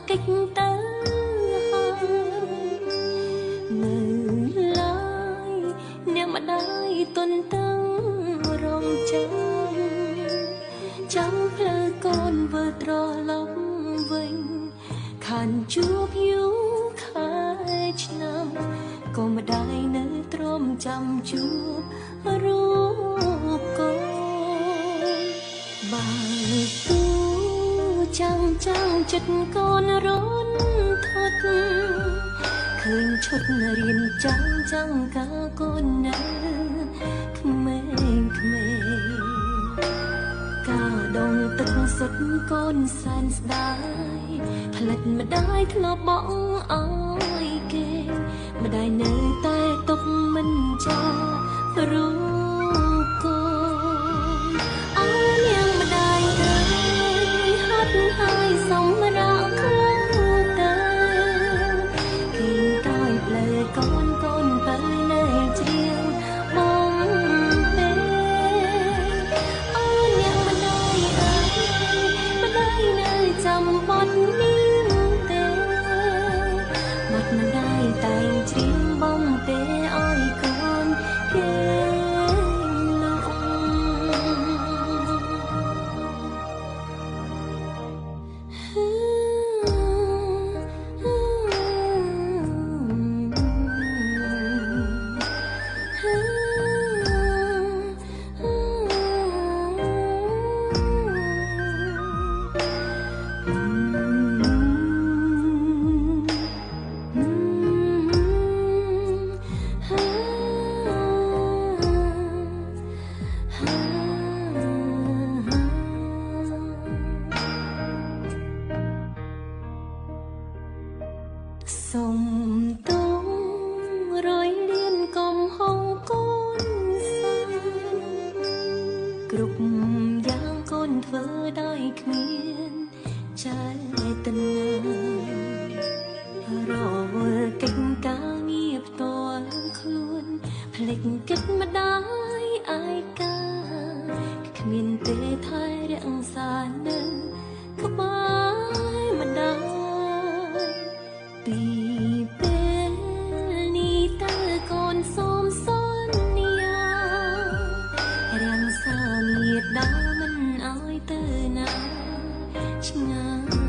កិច្ចទៅនៅឡើយអ្នកម្ដាយទុនតាំងរងចាំផ្លូវកូនវិលត្រឡប់វិញខានជួបយូរខែឆ្នាំក៏ម្ដាយនៅទ្រាំចាំជួបរូបកូនបើទូចាំចិត្តកូនរនថត់ឃើញឈុតរៀនចាំកាកូននៅក្មេងការដងទឹកសុទ្ធកូនសែនស្ដាយផ្លិចម្ដាយធ្លាប់បក់អើយគេម្ដាយនៅតែទុកមិនចារូបកូនអើនាងម្ដាយអើយហាត់ហើយសម្រាប់ខ្លួនទៅគេតើផ្លែកូនទៅនៅជ្រៀងបងទេអើនាងម្ដាយអើយម្ដាយនៅចាំបត់នេះទេមាត់ម្ដាយតែងជ្រៀងបងទេអើយកូនគេសុំទុំរយលៀនកំហុងកូនសាគ្រប់យ៉ាងកូនធ្វើដោយគ្មានចេតនារវល់កិច្ចការងារផ្ទាល់ខ្លួនភ្លេចគិតម្ដាយអាយកាគ្មានទេថែរក្សានៅក្បែរម្ដាយពីពេលនេះតើកូនសូមសន្យារាំងសាមេដាមិនឲ្យទៅណាឆ្ងាយ